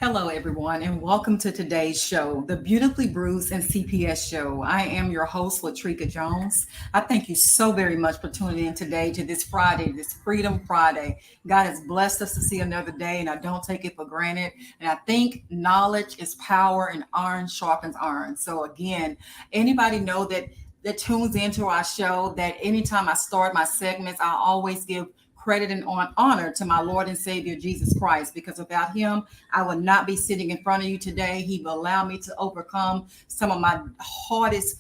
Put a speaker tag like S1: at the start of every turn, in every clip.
S1: Hello, everyone, and welcome to today's show, the Beautifully Bruised and CPS show. I am your host, Latrika Jones. I thank you so very much for tuning in today to this Friday, this Freedom Friday. God has blessed us to see another day, and I don't take it for granted. And I think knowledge is power, and iron sharpens iron. So, again, anybody know that tunes into our show that anytime I start my segments, I always give credit and honor to my Lord and Savior Jesus Christ, because without him, I would not be sitting in front of you today. He will allow me to overcome some of my hardest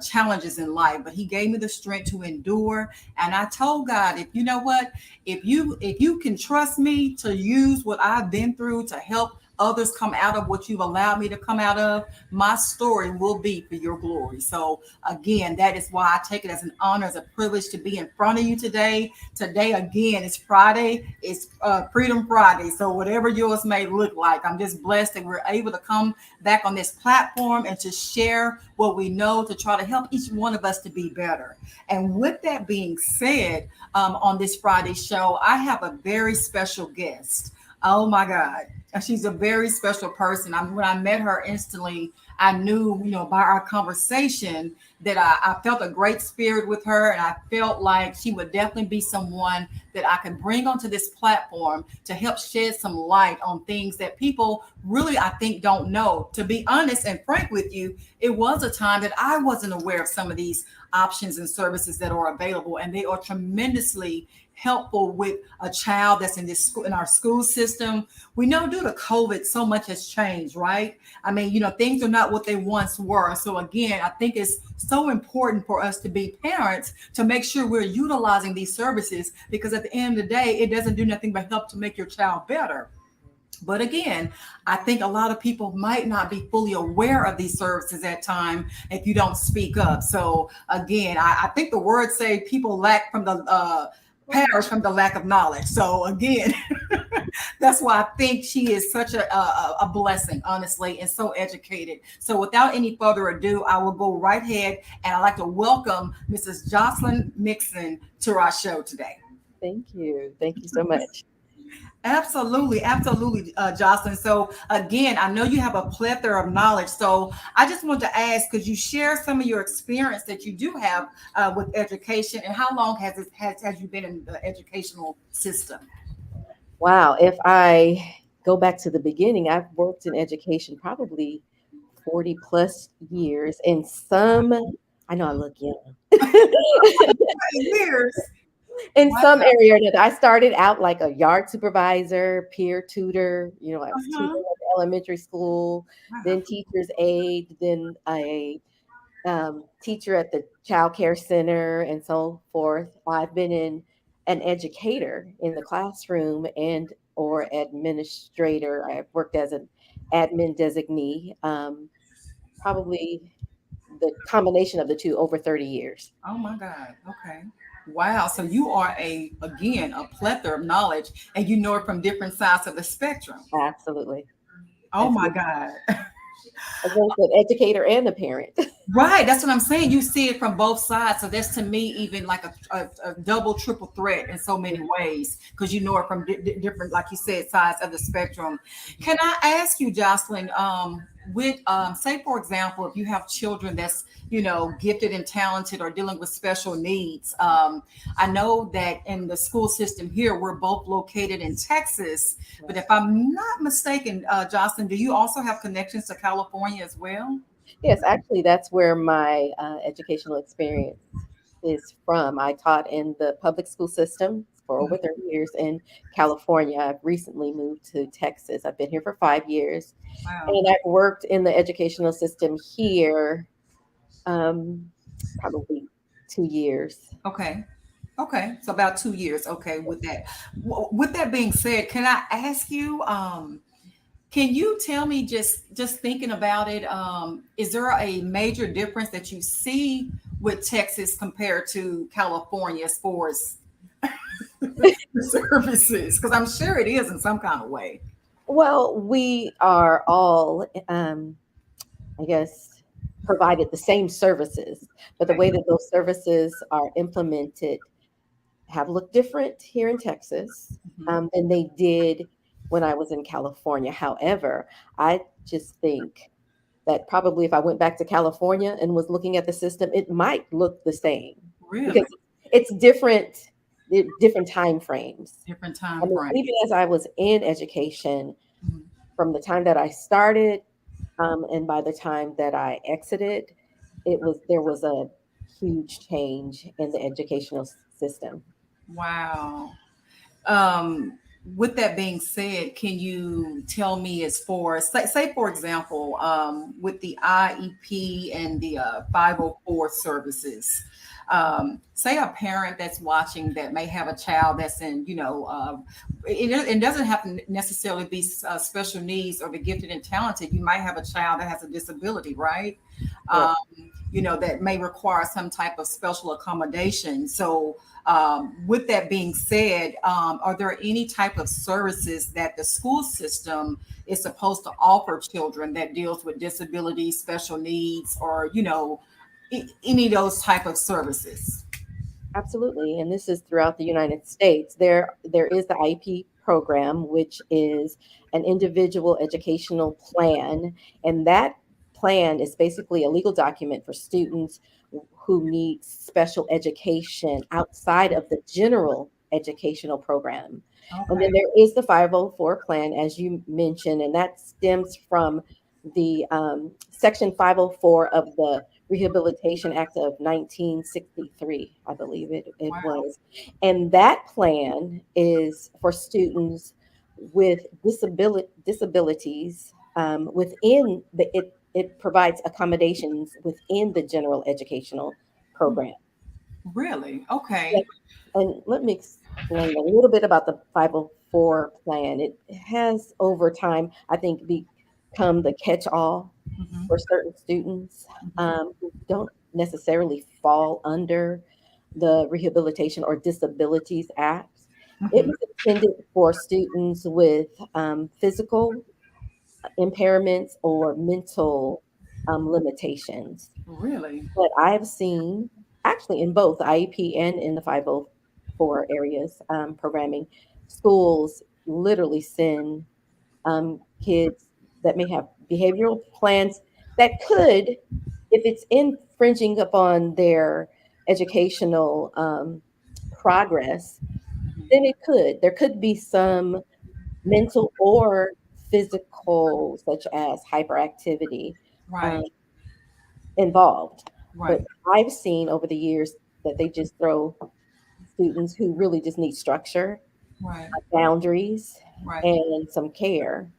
S1: challenges in life, but he gave me the strength to endure. And I told God, if you know what, if you can trust me to use what I've been through to help others come out of what you've allowed me to come out of, my story will be for your glory. So again, that is why I take it as an honor, as a privilege to be in front of you today. Today, again, is Friday. It's Freedom Friday. So whatever yours may look like, I'm just blessed that we're able to come back on this platform and to share what we know to try to help each one of us to be better. And with that being said, on this Friday show, I have a very special guest. Oh my God. She's a very special person. When I met her instantly, I knew, by our conversation that I felt a great spirit with her. And I felt like she would definitely be someone that I could bring onto this platform to help shed some light on things that people really, I think, don't know. To be honest and frank with you, it was a time that I wasn't aware of some of these options and services that are available. And they are tremendously helpful with a child that's in this school, in our school system. We know due to COVID, so much has changed, right? I mean, things are not what they once were. So again, I think it's so important for us to be parents to make sure we're utilizing these services, because at the end of the day, it doesn't do nothing but help to make your child better. But again, I think a lot of people might not be fully aware of these services at time if you don't speak up. So again, I think the words say people lack from the perish from the lack of knowledge. So again, that's why I think she is such a blessing, honestly, and so educated. So without any further ado, I will go right ahead, and I'd like to welcome Mrs. Jocelyn Mixon to our show today.
S2: Thank you. Thank you so much.
S1: Absolutely, absolutely, Jocelyn. So again, I know you have a plethora of knowledge. So I just want to ask, could you share some of your experience that you do have with education, and how long has you been in the educational system?
S2: Wow. If I go back to the beginning, I've worked in education probably 40 plus years. In some, I know I look young.
S1: Years.
S2: In
S1: Wow.
S2: some area or another, I started out like a yard supervisor, peer tutor. I was tutoring
S1: Uh-huh.
S2: at the elementary school,
S1: Wow.
S2: then teacher's aide, then a teacher at the child care center, and so forth. I've been an educator in the classroom and or administrator. I've worked as an admin designee, probably the combination of the two over 30 years.
S1: Oh my God. Okay. Wow. So you are a plethora of knowledge, and you know it from different sides of the spectrum.
S2: Absolutely.
S1: Oh
S2: As
S1: my
S2: both,
S1: God.
S2: as both an educator and a parent.
S1: Right, that's what I'm saying. You see it from both sides. So that's to me even like a double, triple threat in so many ways, because you know it from different, like you said, sides of the spectrum. Can I ask you, Jocelyn, with say for example, if you have children that's gifted and talented or dealing with special needs, I know that in the school system here, we're both located in Texas, but if I'm not mistaken, Jocelyn, do you also have connections to California as well?
S2: Yes, actually, that's where my educational experience is from. I taught in the public school system for over 30 years in California. I've recently moved to Texas. I've been here for 5 years,
S1: Wow.
S2: and I've worked in the educational system here um, probably 2 years.
S1: Okay. Okay. So about 2 years. Okay. With that being said, can I ask you, can you tell me, just thinking about it, is there a major difference that you see with Texas compared to California as far as services? Because I'm sure it is in some kind of way.
S2: Well, we are all, I guess, provided the same services, but the
S1: Okay.
S2: way that those services are implemented have looked different here in Texas
S1: Mhm.
S2: than they did when I was in California. However, I just think that probably if I went back to California and was looking at the system, it might look the same because
S1: Really?
S2: it's different, different time frames.
S1: Different
S2: I
S1: time
S2: mean,
S1: frame.
S2: even as I was in education,
S1: Mhm.
S2: from the time that I started, and by the time that I exited, there was a huge change in the educational system.
S1: Wow. Um, with that being said, can you tell me as far as, say for example, with the IEP and the 504 services, say a parent that's watching that may have a child that's in, it doesn't have to necessarily be special needs or the gifted and talented. You might have a child that has a disability, right?
S2: Correct.
S1: Um, that may require some type of special accommodation. So, with that being said, are there any type of services that the school system is supposed to offer children that deals with disabilities, special needs, or any of those type of services?
S2: Absolutely, and this is throughout the United States. There is the IEP program, which is an individual educational plan, and that plan is basically a legal document for students who need special education outside of the general educational program. And
S1: Okay.
S2: then there is the 504 plan, as you mentioned, and that stems from the Section 504 of the Rehabilitation Act of 1963, I believe it
S1: Wow.
S2: was. And that plan is for students with disabilities within it provides accommodations within the general educational program.
S1: Really?
S2: Yes.
S1: Okay.
S2: And let me explain a little bit about the 504 plan. It has over time, I think, become the catch-all for
S1: Hmm.
S2: certain students
S1: Hmm.
S2: who don't necessarily fall under the Rehabilitation or Disabilities Act. It
S1: Hmm.
S2: was intended for students with physical impairments or mental limitations.
S1: Really?
S2: But I've seen, actually, in both the IEP and in the 504 areas programming, schools literally send kids that may have behavioral plans that could, if it's infringing upon their educational progress, then there could be some mental or physical, such as hyperactivity, um,
S1: Right.
S2: involved. But
S1: Right.
S2: I've seen over the years that they just throw students who really just need structure,
S1: Right.
S2: boundaries,
S1: Right.
S2: and some care.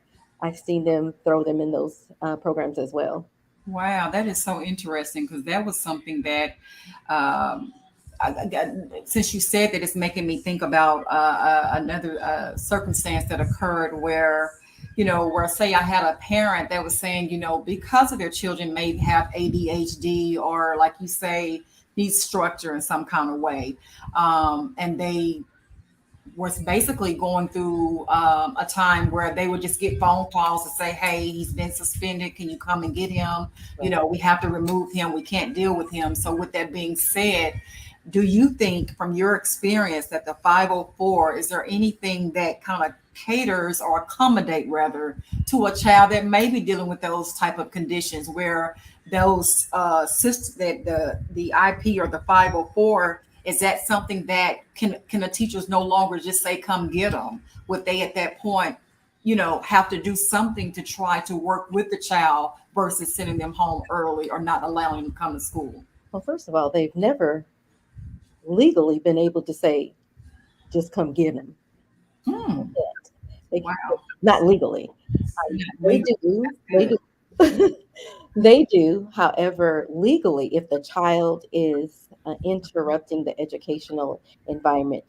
S2: I've seen them throw them in those programs as well.
S1: Wow, that is so interesting because that was something that, um, since you said that, it's making me think about another circumstance that occurred where, where say I had a parent that was saying, because of their children may have ADHD or, like you say, need structure in some kind of way, and they was basically going through a time where they would just get phone calls to say, "Hey, he's been suspended. Can you come and get him?
S2: Right.
S1: We have to remove him. We can't deal with him." So, with that being said, do you think, from your experience, that the 504, is there anything that kind of caters or accommodate rather to a child that may be dealing with those type of conditions where those that the IP or the 504, is that something that can the teachers no longer just say come get them? Would they at that point, have to do something to try to work with the child versus sending them home early or not allowing them to come to school?
S2: Well, first of all, they've never legally been able to say, just come get them.
S1: Hmm.
S2: They,
S1: Wow.
S2: not legally.
S1: Not
S2: They
S1: legally.
S2: do.
S1: That's
S2: They
S1: good.
S2: do. They do. However, legally, if the child is interrupting the educational environment,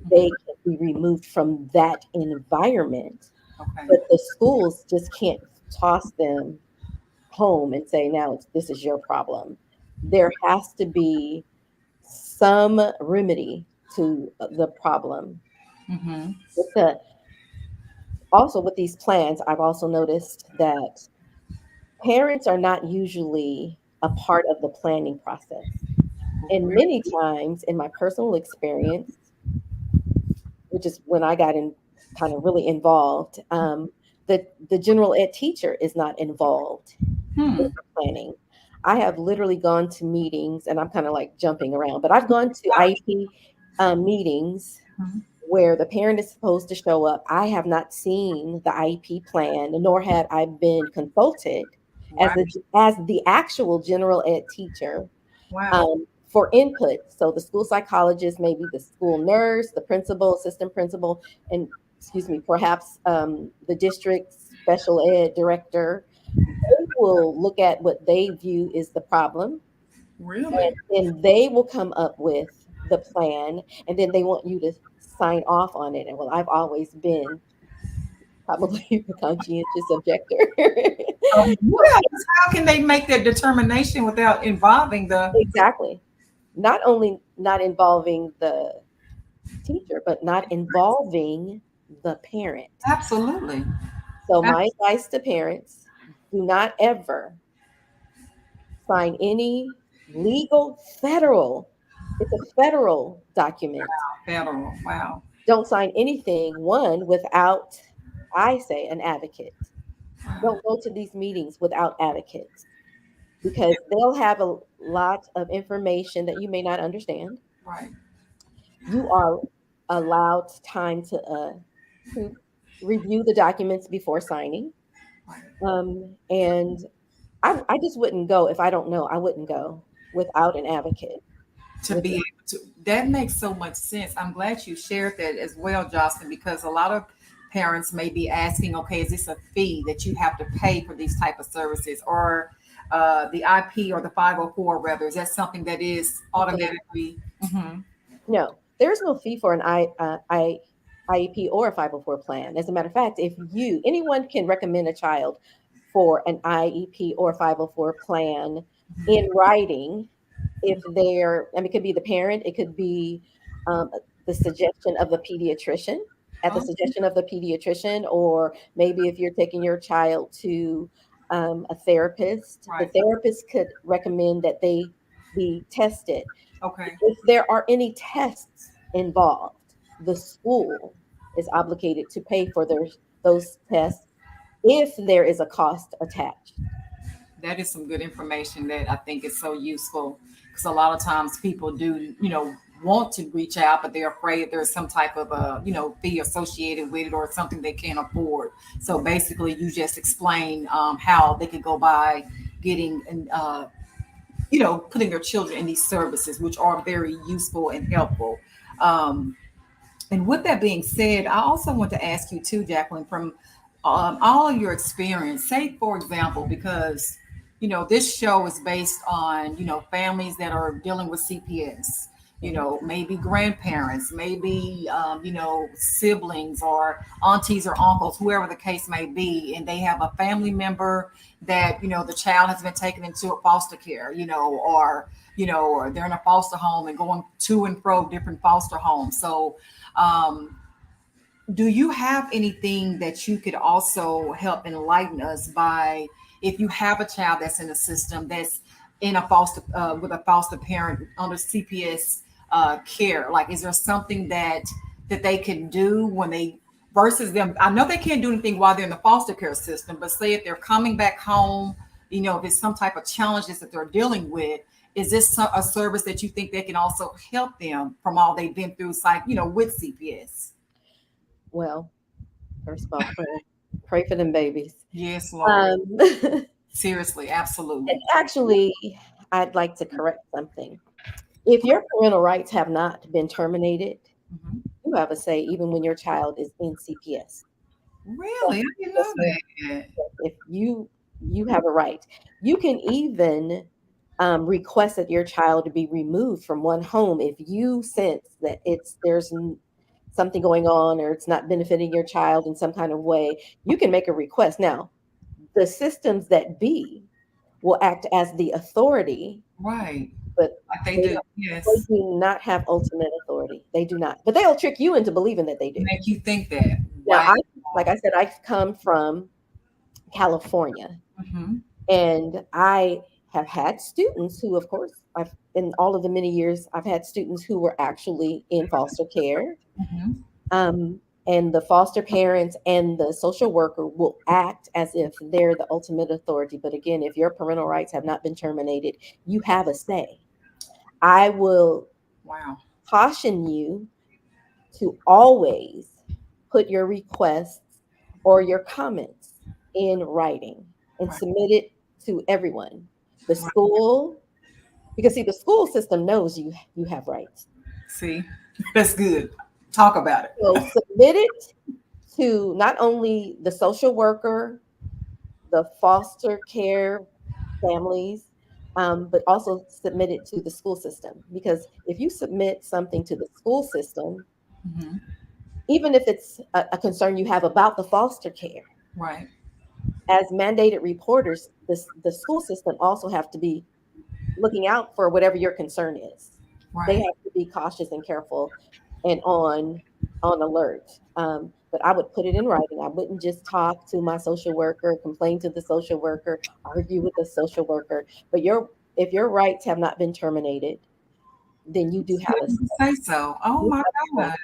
S1: Hmm.
S2: they can be removed from that environment.
S1: Okay.
S2: But the schools just can't toss them home and say, now this is your problem. There has to be some remedy to the problem.
S1: Hmm.
S2: With the Also with these plans, I've also noticed that parents are not usually a part of the planning process. And many times in my personal experience, which is when I got in kind of really involved. The general ed teacher is not involved in
S1: Hmm.
S2: the planning. I have literally gone to meetings, and I'm kind of like jumping around, but I've gone to IEP meetings
S1: Mhm.
S2: where the parent is supposed to show up. I have not seen the IEP plan, nor had I been consulted
S1: Right.
S2: as the actual general ed teacher
S1: Wow.
S2: for input. So the school psychologist, maybe the school nurse, the principal, assistant principal, and excuse me, perhaps the district special ed director, they will look at what they view is the problem,
S1: Really?
S2: and they will come up with the plan, and then they want you to sign off on it. And well, I've always been probably the conscientious objector.
S1: Yeah. 'Cause how can they make that determination without involving the?
S2: Exactly. Not only not involving the teacher, but not involving the parent.
S1: Absolutely.
S2: So my advice to parents, do not ever sign any legal federal, it's a federal document.
S1: Federal. Wow.
S2: Don't sign anything, one, without, I say, an advocate. Don't go to these meetings without advocates because they'll have a lot of information that you may not understand.
S1: Right.
S2: You are allowed time to review the documents before signing.
S1: Right.
S2: And I just wouldn't go if I don't know. I wouldn't go without an advocate.
S1: To
S2: With
S1: be able to, that makes so much sense. I'm glad you shared that as well, Jocelyn, because a lot of parents may be asking, okay, is this a fee that you have to pay for these type of services, or the IP or the 504 rather? Is that something that is automatically? Mhm.
S2: no, there's no fee for an IEP or a 504 plan. As a matter of fact, if anyone can recommend a child for an IEP or 504 plan in writing, if they're, I mean, it could be the parent, it could be um, the suggestion of the pediatrician, at the
S1: Oh,
S2: suggestion of the pediatrician, or maybe if you're taking your child to a therapist, the
S1: right.
S2: therapist could recommend that they be tested.
S1: Okay.
S2: If there are any tests involved, the school is obligated to pay for those tests if there is a cost attached.
S1: That is some good information that I think is so useful, because a lot of times people do, want to reach out, but they're afraid there's some type of a, fee associated with it or something they can't afford. So basically, you just explain how they could go by getting and putting their children in these services, which are very useful and helpful. Um, and with that being said, I also want to ask you too, Jacqueline, from all of your experience, say for example, because this show is based on families that are dealing with CPS.
S2: Mhm.
S1: Maybe grandparents, maybe siblings or aunties or uncles, whoever the case may be, and they have a family member that the child has been taken into a foster care, or they're in a foster home and going to and fro different foster homes. So um, do you have anything that you could also help enlighten us by, if you have a child that's in a system that's in a foster with a foster parent under CPS care? Like, is there something that they can do when they versus them? I know they can't do anything while they're in the foster care system, but say if they're coming back home, if it's some type of challenges that they're dealing with, is this a service that you think they can also help them from all they've been through, like with CPS?
S2: Well, first of all, pray for them babies.
S1: Yes, Lord.
S2: And
S1: Seriously, absolutely.
S2: actually, I'd like to correct something. If your parental rights have not been terminated,
S1: Mhm.
S2: you have a say even when your child is in CPS.
S1: Really? I didn't
S2: Yes,
S1: know
S2: ma'am.
S1: that.
S2: If you have a right, you can even request that your child to be removed from one home if you sense that something going on or it's not benefiting your child in some kind of way. You can make a request. Now, the systems that be will act as the authority,
S1: Right.
S2: but
S1: Like they
S2: they
S1: do.
S2: don't, they
S1: Yes.
S2: do not have ultimate authority. They do not. But they'll trick you into believing that they do.
S1: Make you think that.
S2: Now,
S1: Wow.
S2: like I said, I've come from California,
S1: Hmm.
S2: and I have had students who, of course, in all of the many years, I've had students who were actually in foster care.
S1: Hmm.
S2: and the foster parents and the social worker will act as if they're the ultimate authority. But again, if your parental rights have not been terminated, you have a say. I will
S1: Wow.
S2: caution you to always put your requests or your comments in writing and
S1: Right.
S2: submit it to everyone. The
S1: Right.
S2: school, because see, the school system knows you have rights.
S1: See, that's good. Talk about it.
S2: So submit it to not only the social worker, the foster care families, but also submit it to the school system. Because if you submit something to the school system,
S1: Hmm.
S2: even if it's a concern you have about the foster care,
S1: Right.
S2: as mandated reporters, the school system also have to be looking out for whatever your concern is. They
S1: Right.
S2: have to be cautious and careful and on alert. But I would put it in writing. I wouldn't just talk to my social worker, complain to the social worker, argue with the social worker. But your if your rights have not been terminated, then you do have a
S1: Didn't say so. Oh
S2: you
S1: my
S2: have a
S1: God.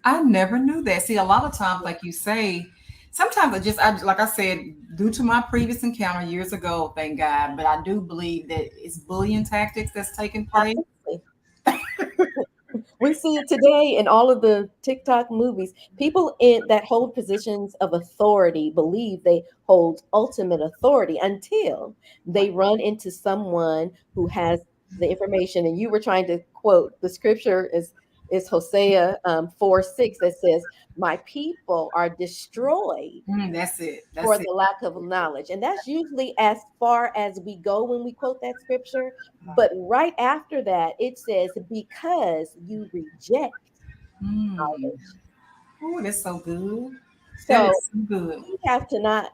S1: I never knew that. See, a lot of times, like you say, sometimes like I said, due to my previous encounter years ago, thank God, but I do believe that it's bullying tactics that's taking place.
S2: absolutely. We see it today in all of the TikTok movies. People that hold positions of authority believe they hold ultimate authority until they run into someone who has the information. And you were trying to quote the scripture is Hosea 4:6 that says, "My people are destroyed
S1: That's it.
S2: for
S1: That's it.
S2: the lack of knowledge." And that's usually as far as we go when we quote that scripture. But right after that, it says, because you reject
S1: Mm.
S2: knowledge.
S1: Oh, that's so good. That
S2: So
S1: is so good.
S2: we have to not,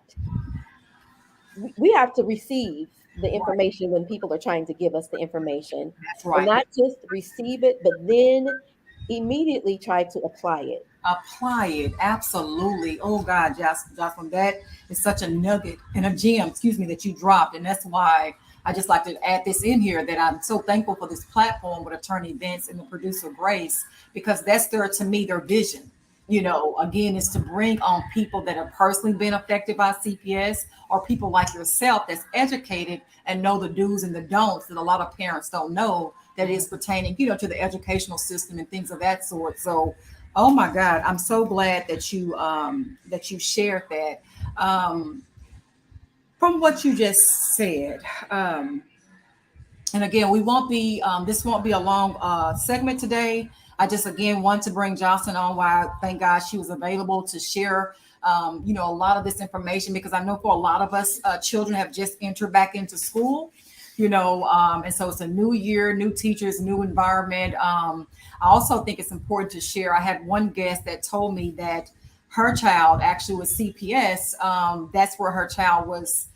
S2: we have to receive the information when people are trying to give us the information
S1: That's
S2: and
S1: right.
S2: not just receive it, but then immediately try to apply it.
S1: Apply it. Absolutely. Oh God, Jocelyn, that is such a nugget and a gem, excuse me, that you dropped. And that's why I just like to add this in here, that I'm so thankful for this platform with Attorney Vince and the producer Grace, because that's to me, their vision. Again, is to bring on people that have personally been affected by CPS, or people like yourself that's educated and know the do's and the don'ts that a lot of parents don't know, that is pertaining, to the educational system and things of that sort. So, oh my God, I'm so glad that you shared that. Um, from what you just said, um, and again, we won't be. This won't be a long segment today. I just again want to bring Jocelyn on. Why? Thank God she was available to share. A lot of this information, because I know for a lot of us, children have just entered back into school. And so it's a new year, new teachers, new environment. I also think it's important to share. I had one guest that told me that her child actually was CPS. That's where her child was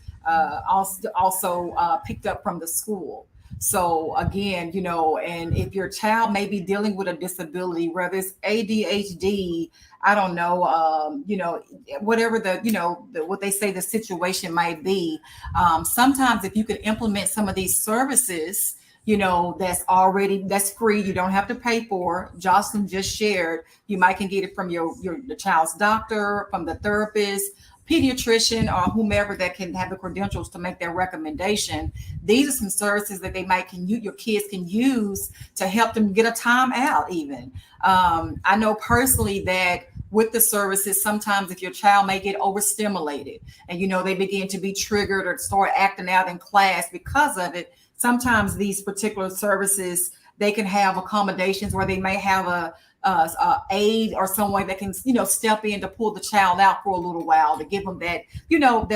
S1: also picked up from the school. So again, and if your child may be dealing with a disability, whether it's ADHD, I don't know, whatever what they say the situation might be. Sometimes if you could implement some of these services, that's free, you don't have to pay for. Jocelyn just shared, you might can get it from your the child's doctor, from the therapist, pediatrician, or whomever that can have the credentials to make their recommendation. These are some services that your kids can use to help them get a time out even. I know personally that with the services, sometimes if your child may get overstimulated and they begin to be triggered or start acting out in class because of it, sometimes these particular services, they can have accommodations where they may have a aide or someone that can step in to pull the child out for a little while to give them that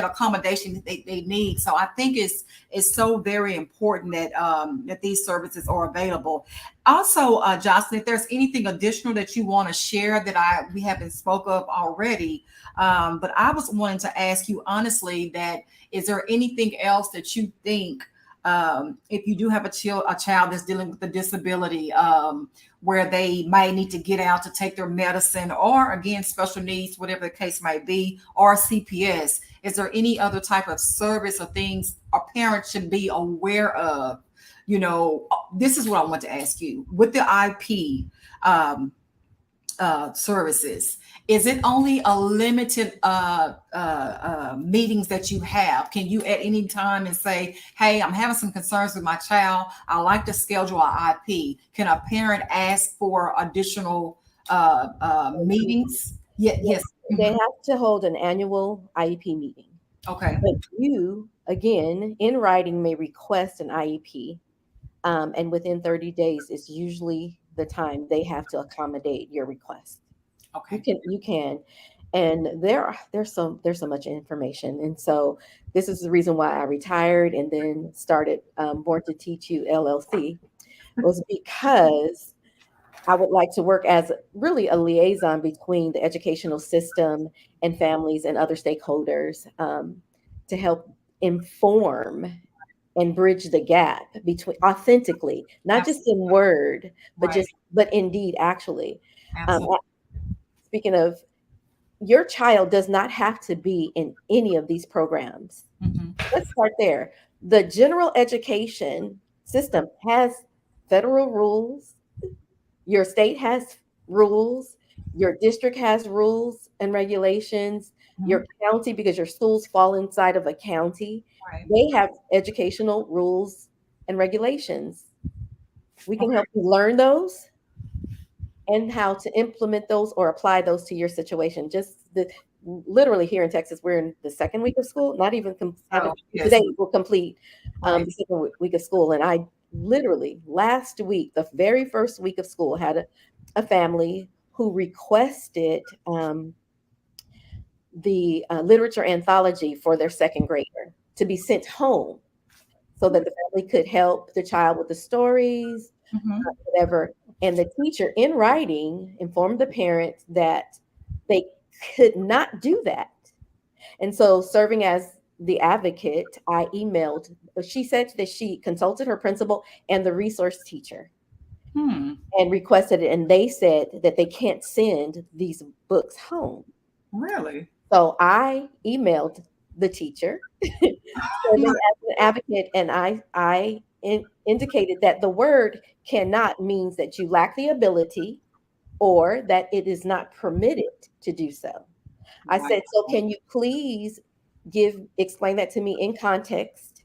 S1: accommodation that they need. So I think it's so very important that these services are available. Also, Jocelyn, if there's anything additional that you want to share that we haven't spoke of already, but I was wanting to ask you honestly, that is there anything else that you think, if you do have a child that's dealing with a disability, where they might need to get out to take their medicine, or again, special needs, whatever the case might be, or CPS, is there any other type of service or things a parent should be aware of? This is what I want to ask you with the IP. Um, services? Is it only a limited meetings that you have? Can you at any time and say, "Hey, I'm having some concerns with my child. I like to schedule an IP." Can a parent ask for additional meetings? Yeah,
S2: Yeah,
S1: yes.
S2: they
S1: Mhm.
S2: have to hold an annual IEP meeting.
S1: Okay.
S2: But you, again, in writing, may request an IEP, and within 30 days is usually the time they have to accommodate your request.
S1: Okay.
S2: You can, and there's so much information, and so this is the reason why I retired and then started Born to Teach You LLC, was because I would like to work as really a liaison between the educational system and families and other stakeholders, to help inform and bridge the gap between authentically, not just
S1: Absolutely.
S2: in word,
S1: Right.
S2: but indeed, actually. Um,
S1: Absolutely.
S2: Speaking of, your child does not have to be in any of these programs.
S1: Hmm.
S2: Let's start there. The general education system has federal rules, your state has rules, your district has rules and regulations,
S1: Hmm.
S2: your county, because your schools fall inside of a county,
S1: Right.
S2: they have educational rules and regulations. We can help
S1: Okay.
S2: you learn those and how to implement those or apply those to your situation. Just the literally here in Texas, we're in the second week of school. Not even
S1: So
S2: haven't
S1: yes.
S2: today will complete
S1: Right.
S2: the second week of school, and I literally last week, the very first week of school, had a family who requested the literature anthology for their second grader to be sent home so that the family could help the child with the stories,
S1: Hmm.
S2: whatever. And the teacher, in writing, informed the parents that they could not do that. And so, serving as the advocate, I emailed, she said that she consulted her principal and the resource teacher
S1: Hmm.
S2: and requested it. And they said that they can't send these books home.
S1: Really?
S2: So I emailed the teacher, serving as an advocate, and I indicated that the word cannot means that you lack the ability or that it is not permitted to do so. I
S1: Wow.
S2: said, so can you please explain that to me in context?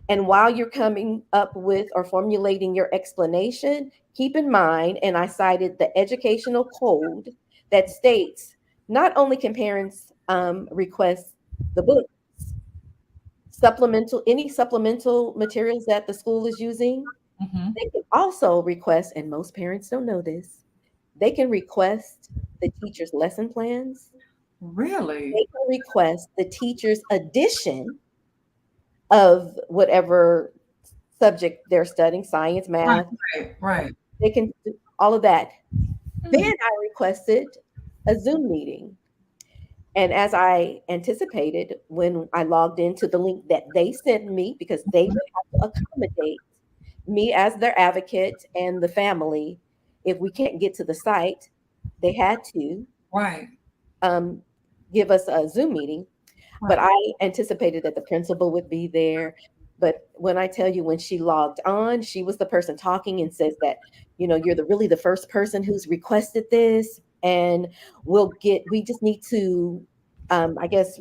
S2: And while you're coming up with or formulating your explanation, keep in mind, and I cited the educational code that states not only can parents request the book, any supplemental materials that the school is using,
S1: Hmm.
S2: they can also request, and most parents don't know this, they can request the teacher's lesson plans.
S1: Really?
S2: They can request the teacher's addition of whatever subject they're studying, science,
S1: Right.
S2: math.
S1: Right. Right.
S2: They can do all of that. Then
S1: Hmm.
S2: I requested a Zoom meeting. And as I anticipated, when I logged into the link that they sent me, because they would have to accommodate me as their advocate and the family, if we can't get to the site, they had to
S1: Right.
S2: um, give us a Zoom meeting. But
S1: Right.
S2: I anticipated that the principal would be there. But when I tell you, when she logged on, she was the person talking and says that, you're really the first person who's requested this. And we just need to, I guess,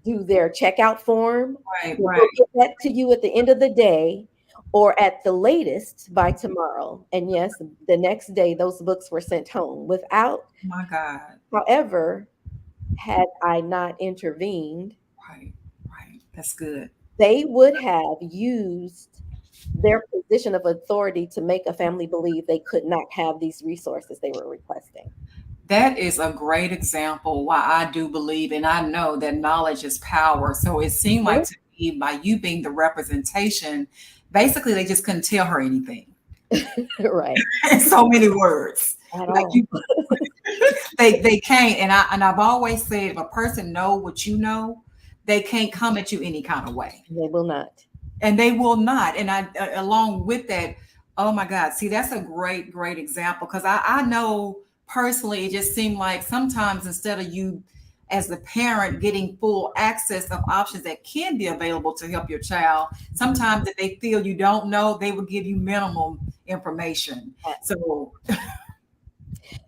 S2: do their checkout form.
S1: Right.
S2: So
S1: Right.
S2: we'll get that to you at the end of the day or at the latest by tomorrow. And yes, the next day, those books were sent home
S1: My God.
S2: however, had I not intervened,
S1: Right. Right. That's good.
S2: they would have used their position of authority to make a family believe they could not have these resources they were requesting.
S1: That is a great example why I do believe and I know that knowledge is power. So it seemed like
S2: Mhm.
S1: to me, by you being the representation, basically they just couldn't tell her anything
S2: Right.
S1: in so many words.
S2: At
S1: Like
S2: all.
S1: you, they can't. And I've always said, if a person know what you know, they can't come at you any kind of way,
S2: They will not.
S1: and they will not. And along with that, oh my God, see, that's a great example, because I know personally, it just seemed like sometimes instead of you as the parent getting full access of options that can be available to help your child, sometimes if they feel you don't know, they will give you minimal information. So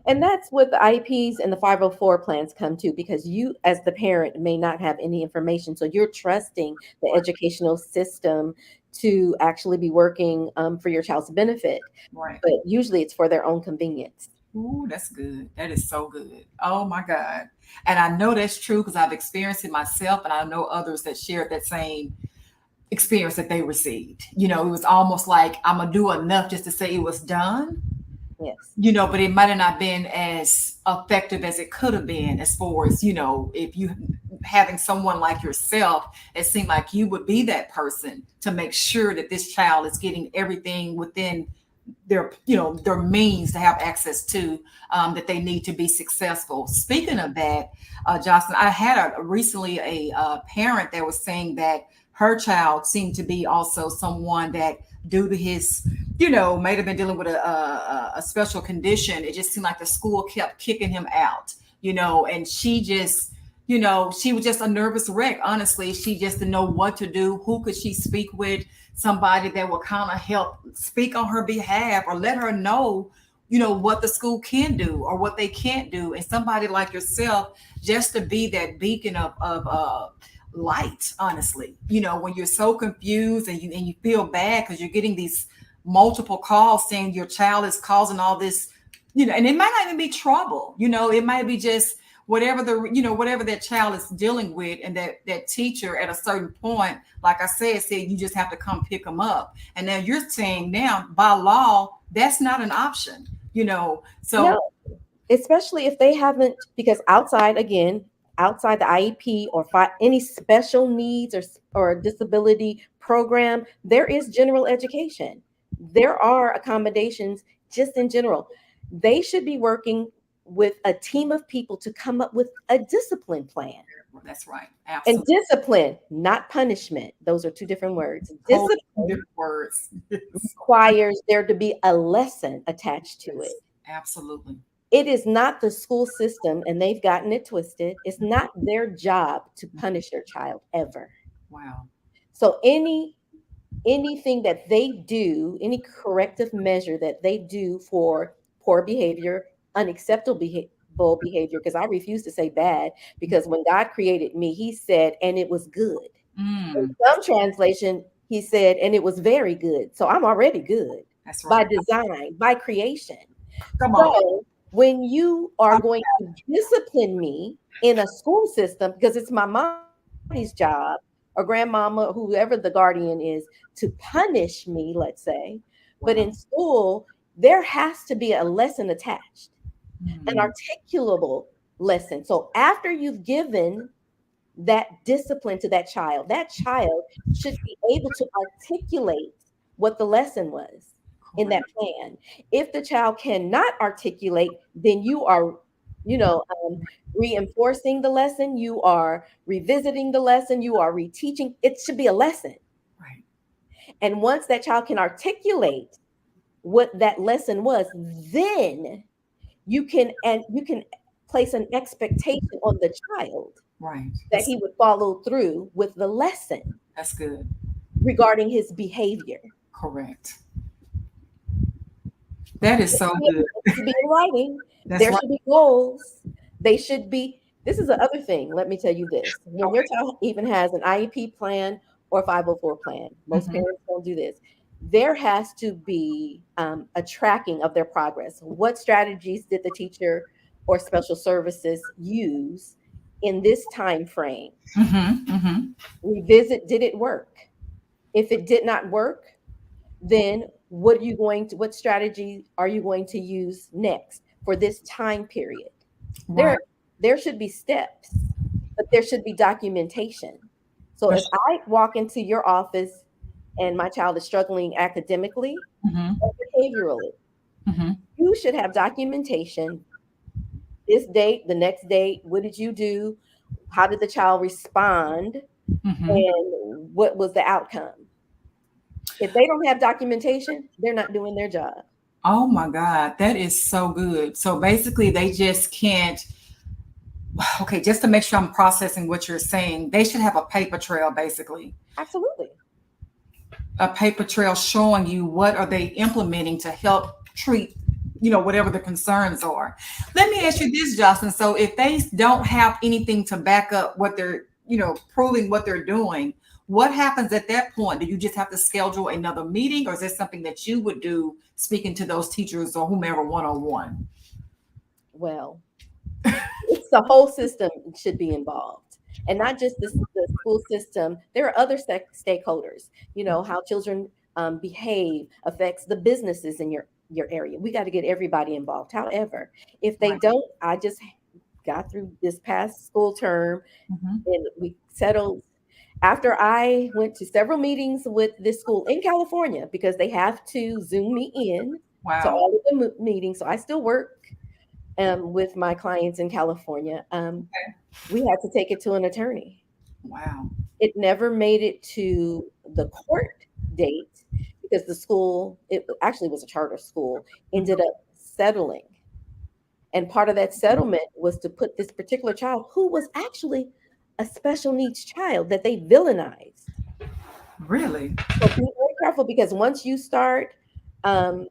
S2: And that's what the IEPs and the 504 plans come to, because you, as the parent, may not have any information. So you're trusting the educational system to actually be working for your child's benefit.
S1: Right.
S2: But usually it's for their own convenience.
S1: Ooh, that's good. That is so good. Oh my God. And I know that's true because I've experienced it myself, and I know others that shared that same experience that they received. It was almost like I'm gonna do enough just to say it was done,
S2: Yes.
S1: but it might have not been as effective as it could have been, as far as, if you having someone like yourself, it seemed like you would be that person to make sure that this child is getting everything within their means to have access to, that they need to be successful. Speaking of that, Jocelyn, I had recently a parent that was saying that her child seemed to be also someone that, due to his, may have been dealing with a special condition, it just seemed like the school kept kicking him out, and she just, she was just a nervous wreck. Honestly, she just didn't know what to do. Who could she speak with? Somebody that will kind of help speak on her behalf, or let her know, what the school can do or what they can't do. And somebody like yourself, just to be that beacon of light, honestly, when you're so confused, and you feel bad because you're getting these multiple calls saying your child is causing all this, and it might not even be trouble, it might be just whatever that child is dealing with, and that teacher at a certain point, like I said you just have to come pick them up. And now you're saying, now by law that's not an option, so
S2: No, especially if they haven't, because outside, again, outside the IEP or any special needs or disability program, there is general education. There are accommodations just in general. They should be working with a team of people to come up with a discipline plan.
S1: that's right,
S2: And
S1: absolutely.
S2: discipline, not punishment. Those are two different words.
S1: Whole
S2: Discipline
S1: different words.
S2: requires there to be a lesson attached to it.
S1: Yes, absolutely.
S2: It is not the school system, and they've gotten it twisted. It's not their job to punish their child ever.
S1: Wow.
S2: So anything that they do, any corrective measure that they do for poor behavior, unacceptable behavior, because I refuse to say bad, because when God created me, he said, and it was good. In
S1: That's,
S2: some translation, he said, and it was very good. So I'm already good
S1: that's
S2: by
S1: right.
S2: design, by creation.
S1: Come on.
S2: So when you are going to discipline me in a school system, because it's my mommy's job or grandmama, whoever the guardian is, to punish me, let's say, but in
S1: Wow.
S2: school, there has to be a lesson attached, an
S1: Mm,
S2: articulable lesson. So after you've given that discipline to that child should be able to articulate what the lesson was in that
S1: correct.
S2: plan. If the child cannot articulate, then you are, you know, um, reinforcing the lesson, you are revisiting the lesson, you are reteaching. It should be a lesson.
S1: Right.
S2: And once that child can articulate what that lesson was, then you can place an expectation on the child
S1: Right.
S2: that he would follow through with the lesson
S1: That's good.
S2: regarding his behavior.
S1: Correct. That is so good.
S2: It should be in writing.
S1: That's
S2: There
S1: right.
S2: should be goals. They should be. This is the other thing. Let me tell you this. When your
S1: Okay.
S2: child even has an IEP plan or 504 plan, most
S1: Hmm.
S2: parents don't do this. There has to be a tracking of their progress. What strategies did the teacher or special services use in this time frame?
S1: Hmm. Hmm.
S2: Revisit, did it work? If it did not work, then what strategy are you going to use next for this time period?
S1: Right.
S2: There should be steps, but there should be documentation. So
S1: For
S2: if
S1: sure.
S2: I walk into your office and my child is struggling academically or
S1: Hmm.
S2: behaviorally,
S1: Hmm.
S2: you should have documentation. This date, the next date, what did you do? How did the child respond?
S1: Hmm.
S2: And what was the outcome? If they don't have documentation, they're not doing their job.
S1: Oh my God, that is so good. So basically, they just can't. Okay, just to make sure I'm processing what you're saying, they should have a paper trail, basically,
S2: Absolutely.
S1: a paper trail showing you what are they implementing to help treat, whatever the concerns are. Let me ask you this, Jocelyn. So if they don't have anything to back up what they're, proving what they're doing, what happens at that point? Do you just have to schedule another meeting, or is this something that you would do speaking to those teachers or whomever one on one?
S2: Well, it's the whole system should be involved, and not just the school system. There are other stakeholders. How children behave affects the businesses in your area. We got to get everybody involved. However, if they
S1: Right.
S2: don't, I just got through this past school term,
S1: Hmm.
S2: and we settled after I went to several meetings with this school in California, because they have to Zoom me in to
S1: Wow.
S2: all of the meetings. So I still work with my clients in California.
S1: Okay.
S2: We had to take it to an attorney.
S1: Wow.
S2: It never made it to the court date because the school, it actually was a charter school, ended
S1: Mhm.
S2: up settling. And part of that settlement was to put this particular child, who was actually a special needs child, that they villainized.
S1: Really?
S2: So be very careful, because once you start um,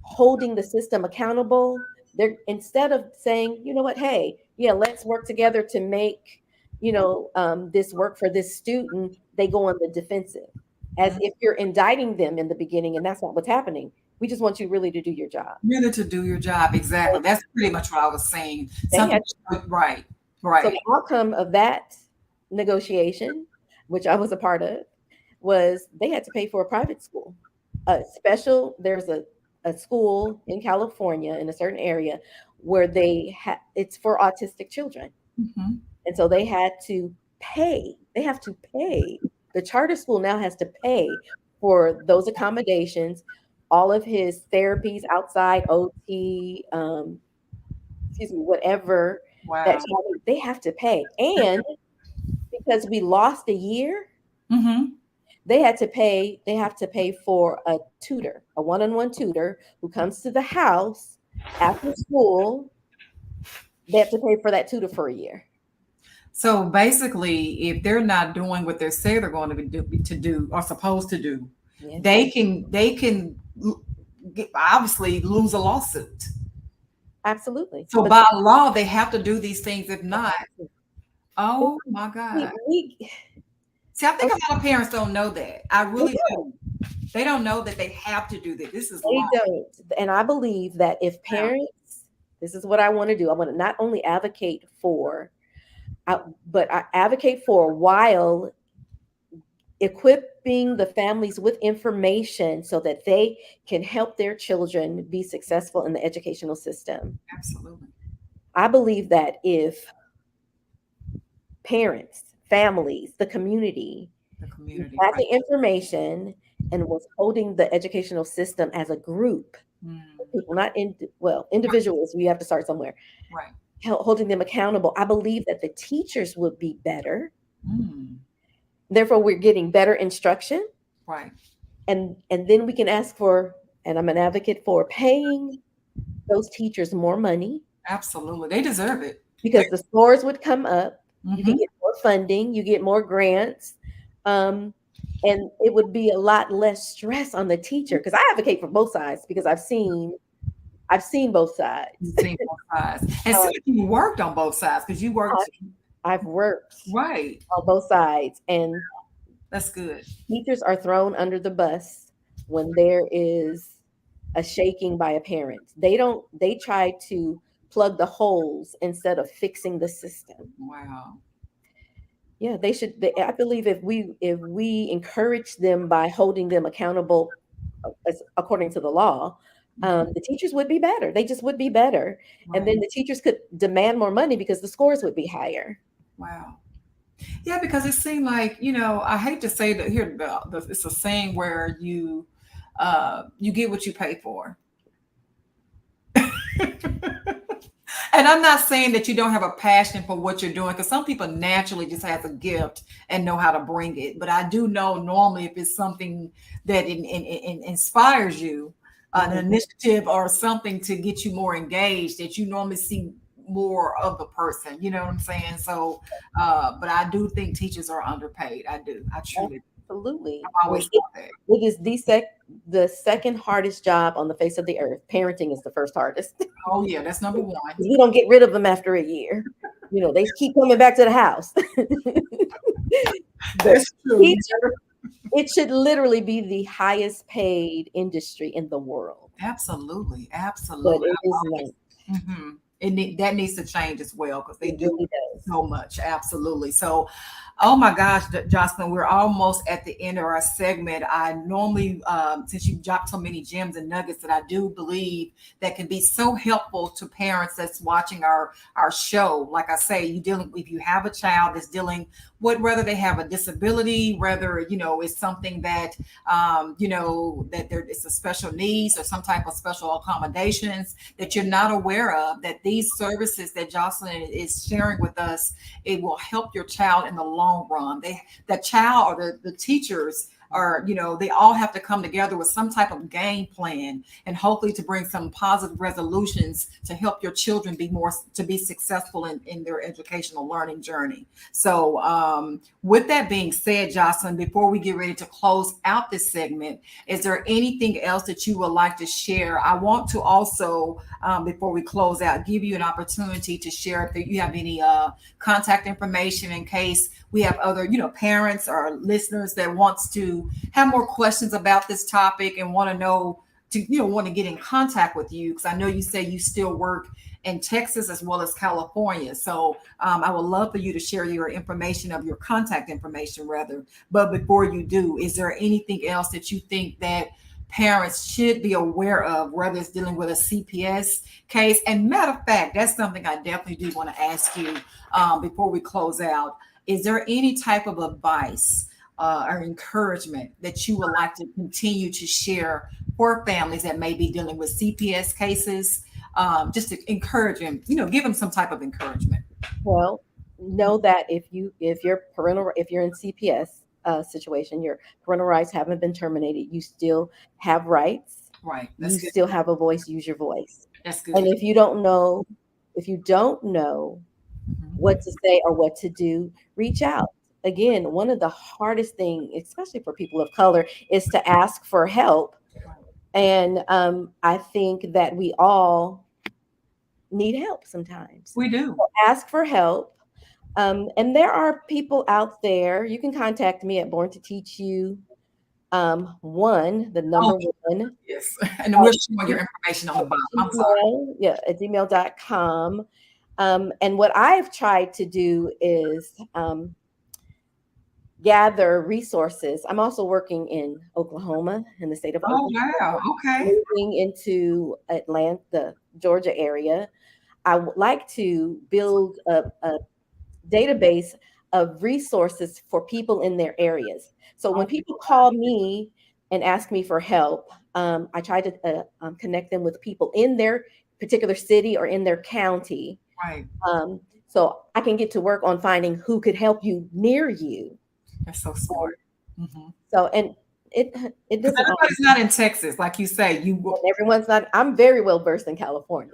S2: holding the system accountable, they're, instead of saying, you know what, hey, yeah, let's work together to make, this work for this student, they go on the defensive, as
S1: Mhm.
S2: if you're indicting them in the beginning, and that's not what's happening. We just want you really to do your job.
S1: Really, to do your job. Exactly.
S2: And
S1: That's pretty much what I was saying.
S2: they
S1: Something.
S2: had
S1: Right.
S2: So
S1: Right.
S2: the outcome of that negotiation, which I was a part of, was they had to pay for a private school. There's a school in California in a certain area where it's for autistic children.
S1: Hmm.
S2: And so they had to pay. They have to pay. The charter school now has to pay for those accommodations, all of his therapies outside, OT, excuse me, whatever that
S1: Wow.
S2: child, they have to pay. And because we lost a year,
S1: Hmm.
S2: they have to pay for a tutor, a one-on-one tutor who comes to the house after school. They have to pay for that tutor for a year.
S1: So basically, if they're not doing what they say they're going to do or supposed to do,
S2: Yes,
S1: they can obviously lose a lawsuit.
S2: absolutely.
S1: So
S2: But
S1: by law, they have to do these things. If not,
S2: it's,
S1: oh my God.
S2: we
S1: See, I think
S2: okay,
S1: a lot of parents don't know that. I
S2: they
S1: really
S2: don't.
S1: do. They don't know that they have to do that. This is
S2: They
S1: law.
S2: don't. And I believe that if
S1: Wow.
S2: parents, this is what I want to do. I want to not only advocate for, but I advocate for, while equipping the families with information so that they can help their children be successful in the educational system.
S1: Absolutely.
S2: I believe that if parents, families, the community
S1: The community,
S2: had
S1: right?
S2: the information and was holding the educational system as a group
S1: Mm,
S2: of people, not individuals, we have to start somewhere,
S1: right.
S2: holding them accountable, I believe that the teachers would be better.
S1: Mm,
S2: Therefore, we're getting better instruction,
S1: right.
S2: and then we can ask for, and I'm an advocate for paying those teachers more money,
S1: Absolutely. They deserve it. They,
S2: because the scores would come up. You can
S1: hmm.
S2: get more funding, you get more grants, um, and it would be a lot less stress on the teacher. Because I advocate for both sides, because I've seen both sides.
S1: You've seen both sides. And so
S2: Um,
S1: you worked on both sides because you worked,
S2: I've worked
S1: right.
S2: on both sides, and
S1: That's good.
S2: teachers are thrown under the bus when there is a shaking by a parent. They try to plug the holes instead of fixing the system.
S1: Wow.
S2: Yeah, I believe if we encourage them by holding them accountable, according to the law,
S1: Mhm.
S2: the teachers would be better. They just would be better, and
S1: Right.
S2: then the teachers could demand more money because the scores would be higher.
S1: Wow. Yeah, because it seemed like, I hate to say that here, it's a saying where you get what you pay for. And I'm not saying that you don't have a passion for what you're doing, because some people naturally just have a gift and know how to bring it. But I do know normally if it's something that inspires you, an
S2: Mhm.
S1: initiative or something to get you more engaged, that you normally see more of the person. You know what I'm saying? So, but I do think teachers are underpaid. I do. I truly do.
S2: Absolutely.
S1: I've
S2: I mean,
S1: always thought that.
S2: it is the second hardest job on the face of the earth. Parenting is the first hardest.
S1: Oh yeah, that's number one.
S2: We don't get rid of them after a year. You know, they keep coming back to the house. But
S1: That's true. You
S2: teacher, it should literally be the highest paid industry in the world,
S1: absolutely,
S2: but
S1: absolutely.
S2: it is not.
S1: Mm-hmm. That needs to change as well because they
S2: It
S1: do
S2: really does.
S1: so much. Absolutely. So, oh my gosh, Jocelyn, we're almost at the end of our segment. I normally, since you dropped so many gems and nuggets that I do believe that can be so helpful to parents that's watching our show. Like I say, you dealing if you have a child that's dealing with whether they have a disability, whether it's something that that there is a special needs or some type of special accommodations that you're not aware of, that these services that Jocelyn is sharing with us, it will help your child in the long run. The child or the teachers are, they all have to come together with some type of game plan and hopefully to bring some positive resolutions to help your children to be successful in their educational learning journey. So with that being said, Jocelyn, before we get ready to close out this segment, is there anything else that you would like to share? I want to also, before we close out, give you an opportunity to share if you have any contact information in case we have other, parents or listeners that wants to have more questions about this topic and want to know want to get in contact with you because I know you say you still work in Texas as well as California. So I would love for you to share your information of your contact information rather. But before you do, is there anything else that you think that parents should be aware of, whether it's dealing with a CPS case? And matter of fact, that's something I definitely do want to ask you before we close out. Is there any type of advice or encouragement that you would like to continue to share for families that may be dealing with CPS cases? Just to encourage them, give them some type of encouragement.
S2: Well, know that if you're in CPS situation, your parental rights haven't been terminated. You still have rights.
S1: Right. That's
S2: You
S1: good.
S2: still have a voice. Use your voice.
S1: That's
S2: And
S1: good.
S2: if you don't know what
S1: Mhm.
S2: to say or what to do, reach out. Again, one of the hardest thing, especially for people of color, is to ask for help. And I think that we all need help sometimes.
S1: We do.
S2: So ask for help. And there are people out there. You can contact me at Born to Teach You one, the
S1: Oh,
S2: number one,
S1: yes. And then we're showing your
S2: at
S1: information on the bottom. I'm sorry.
S2: Gmail, yeah, at gmail.com. And what I've tried to do is gather resources. I'm also working in Oklahoma, in the state of
S1: Oh,
S2: Oklahoma,
S1: wow. Okay.
S2: moving into Atlanta, the Georgia area. I would like to build a database of resources for people in their areas. So when
S1: Oh,
S2: people call me and ask me for help, I try to connect them with people in their particular city or in their county.
S1: right.
S2: So I can get to work on finding who could help you near you.
S1: That's so
S2: Um,
S1: smart. Mhm.
S2: so, and it it
S1: Because
S2: doesn't always,
S1: everybody's not in Texas, like you say.
S2: everyone's not. I'm very well versed in California,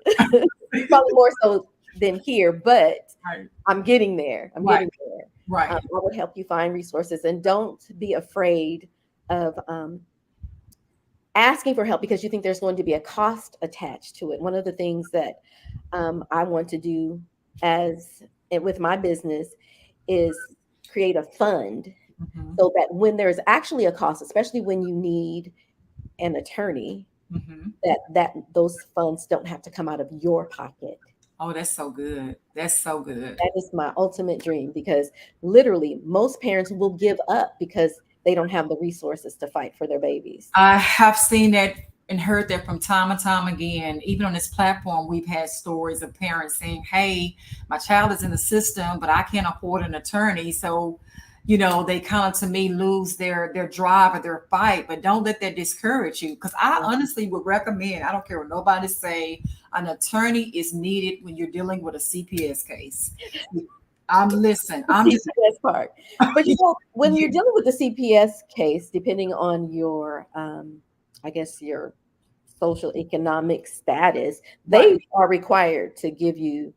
S2: probably more so than here, but
S1: Right.
S2: I'm getting there. I'm
S1: Right.
S2: getting there.
S1: Right.
S2: I would help you find resources, and don't be afraid of asking for help because you think there's going to be a cost attached to it. One of the things that I want to do as with my business is create a fund
S1: Mhm.
S2: so that when there's actually a cost, especially when you need an attorney,
S1: Mhm.
S2: that those funds don't have to come out of your pocket.
S1: Oh, that's so good. That's so good.
S2: That is my ultimate dream because literally most parents will give up because they don't have the resources to fight for their babies.
S1: I have seen that and heard that from time and time again. Even on this platform, we've had stories of parents saying, "Hey, my child is in the system, but I can't afford an attorney." So, they kind of to me lose their drive or their fight. But don't let that discourage you, because I honestly would recommend. I don't care what nobody say. An attorney is needed when you're dealing with a CPS case. I'm listen.
S2: The
S1: I'm just
S2: CPS part. But when you're dealing with the CPS case, depending on your I guess your social economic status,
S1: right.
S2: they are required to give you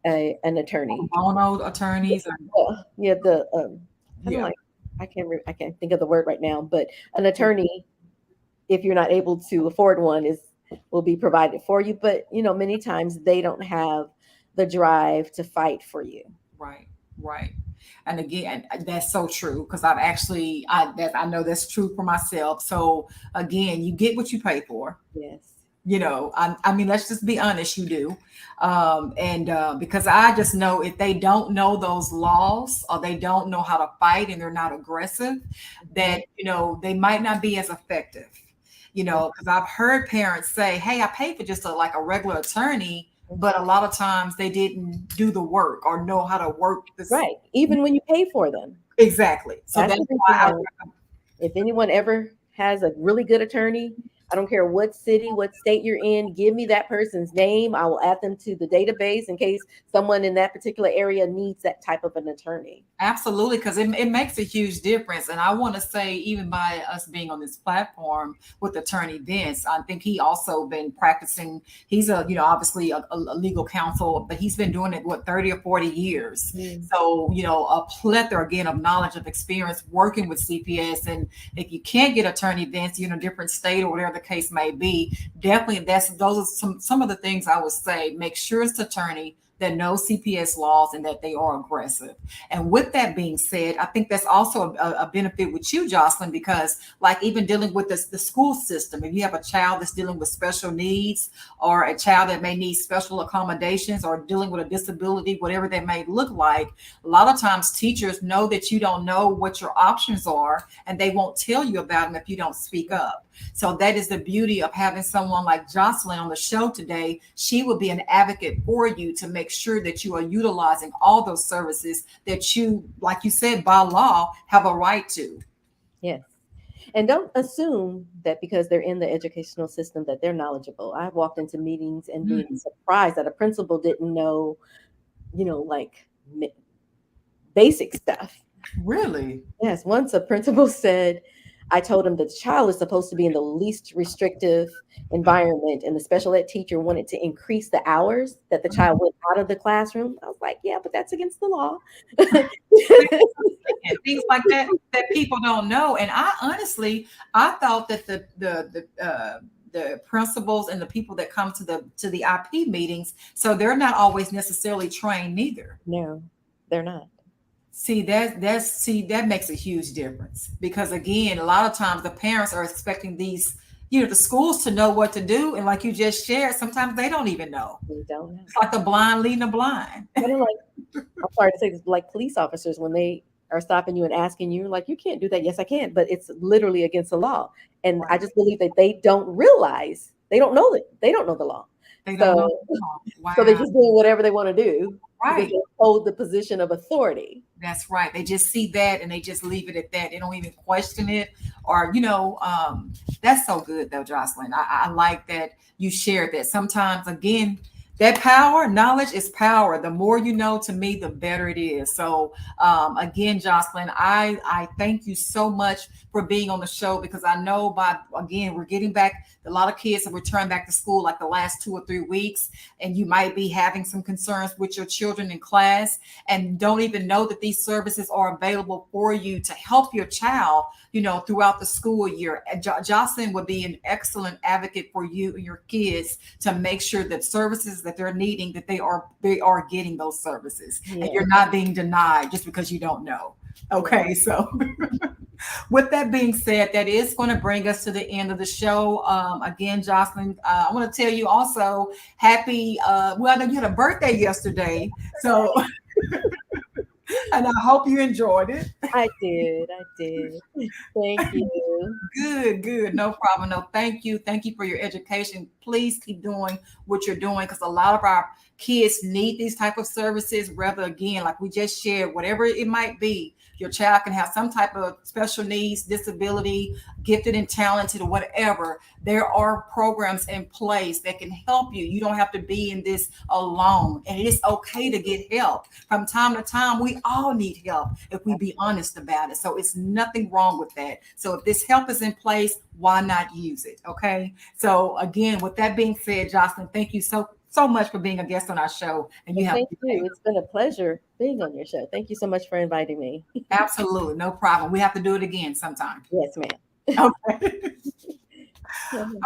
S2: an attorney.
S1: Bono attorneys or
S2: Yeah, the kind of
S1: yeah.
S2: like I can't think of the word right now, but an attorney, if you're not able to afford one, is will be provided for you. But many times they don't have the drive to fight for you.
S1: Right, right. And again, that's so true because I've actually, I know that's true for myself. So again, you get what you pay for.
S2: Yes.
S1: I mean, let's just be honest, you do. And because I just know if they don't know those laws or they don't know how to fight and they're not aggressive,
S2: Hmm.
S1: that, they might not be as effective.
S2: Yeah.
S1: Because I've heard parents say, hey, I paid for just like a regular attorney, but a lot of times they didn't do the work or know how to work this.
S2: Right. Even when you pay for them.
S1: Exactly. So
S2: That's
S1: that's
S2: the reason
S1: why
S2: why, if anyone ever has a really good attorney, I don't care what city, what state you're in, give me that person's name. I will add them to the database in case someone in that particular area needs that type of an attorney.
S1: Absolutely, because it makes a huge difference. And I want to say, even by us being on this platform with Attorney Vince, I think he also been practicing. He's obviously a legal counsel, but he's been doing it, what, 30 or 40 years.
S2: Mm.
S1: So, a plethora again of knowledge, of experience working with CPS. And if you can't get Attorney Vince, a different state or whatever the case may be, definitely those are some of the things I would say. Make sure it's attorney that knows CPS laws and that they are aggressive. And with that being said, I think that's also a benefit with you, Jocelyn, because like even dealing with the school system, if you have a child that's dealing with special needs or a child that may need special accommodations or dealing with a disability, whatever that may look like, a lot of times teachers know that you don't know what your options are and they won't tell you about them if you don't speak up. So that is the beauty of having someone like Jocelyn on the show today. She will be an advocate for you to make sure that you are utilizing all those services that you, like you said, by law, have a right to.
S2: Yes. And don't assume that because they're in the educational system that they're knowledgeable. I've walked into meetings and being
S1: Mm,
S2: surprised that a principal didn't know, like basic stuff.
S1: really?
S2: Yes, once a principal said, I told him that the child is supposed to be in the least restrictive environment, and the special ed teacher wanted to increase the hours that the child went out of the classroom. I was like, yeah, but that's against the law.
S1: And things like that people don't know. And I honestly, I thought that the principals and the people that come to the IP meetings, so they're not always necessarily trained neither.
S2: No, they're not.
S1: See that makes a huge difference because again, a lot of times the parents are expecting the schools to know what to do, and like you just shared, sometimes they don't even know.
S2: They don't know.
S1: It's like the blind leading the blind.
S2: Kind of like, I'm sorry to say this, like police officers when they are stopping you and asking you, like, you can't do that. Yes, I can, but it's literally against the law. And I
S1: Right.
S2: just believe that they don't realize they don't know the law.
S1: They don't know.
S2: So so they're
S1: Wow.
S2: just doing whatever they want to do because
S1: Right.
S2: they hold the position of authority.
S1: That's right. They just see that and they just leave it at that. They don't even question it. Or, that's so good though, Jocelyn. I like that you shared that. Sometimes, again, that power, knowledge is power. The more you know, to me, the better it is. So, again, Jocelyn, I thank you so much for being on the show because I know again, we're getting back. A lot of kids have returned back to school like the last 2 or 3 weeks, and you might be having some concerns with your children in class and don't even know that these services are available for you to help your child, throughout the school year. Jocelyn would be an excellent advocate for you and your kids to make sure that services that they're needing, that they are getting those services and
S2: Yeah.
S1: you're not being denied just because you don't know.
S2: Yeah.
S1: Okay, so with that being said, that is going to bring us to the end of the show. Again, Jocelyn, I want to tell you also happy. Well, I know you had a birthday yesterday, so and I hope you enjoyed it.
S2: I did. I did. Thank you.
S1: Good, good. No problem. No, thank you. Thank you for your education. Please keep doing what you're doing because a lot of our kids need these type of services. Rather, again, like we just shared, whatever it might be, your child can have some type of special needs, disability, gifted and talented, or whatever. There are programs in place that can help you. You don't have to be in this alone. And it is okay to get help. From time to time, we all need help if we be honest about it. So it's nothing wrong with that. So if this help is in place, why not use it? Okay. So again, with that being said, Jocelyn, thank you so so much for being a guest on our show, and you
S2: Well,
S1: have a
S2: thank
S1: good
S2: you.
S1: day.
S2: It's been a pleasure being on your show. Thank you so much for inviting me.
S1: Absolutely, no problem. We have to do it again sometime.
S2: Yes, ma'am.
S1: Okay.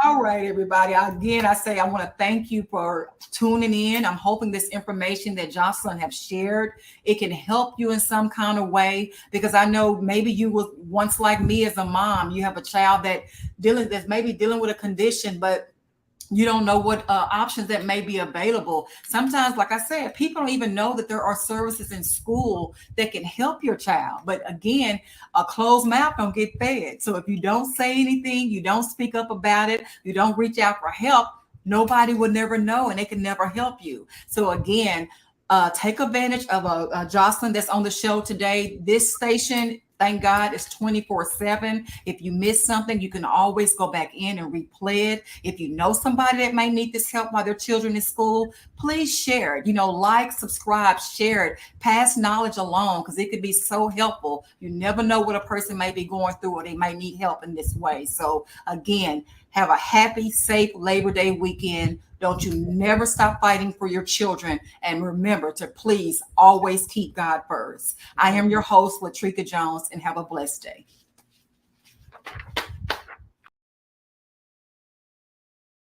S1: All right, everybody. Again, I say I want to thank you for tuning in. I'm hoping this information that Jocelyn have shared, it can help you in some kind of way, because I know maybe you was once like me as a mom. You have a child that's maybe dealing with a condition, but you don't know what options that may be available. Sometimes, like I said, people don't even know that there are services in school that can help your child. But again, a closed mouth don't get fed. So if you don't say anything, you don't speak up about it, you don't reach out for help, nobody will never know, and they can never help you. So again, take advantage of a Jocelyn that's on the show today. This station, thank God, is 24/7. If you miss something, you can always go back in and replay it. If you know somebody that may need this help while their children in school, please share it. Like, subscribe, share it, pass knowledge along, because it could be so helpful. You never know what a person may be going through, or they might need help in this way. So again, have a happy, safe Labor Day weekend. Don't you never stop fighting for your children. And remember to please always keep God first. I am your host, Latrika Jones, and have a blessed day.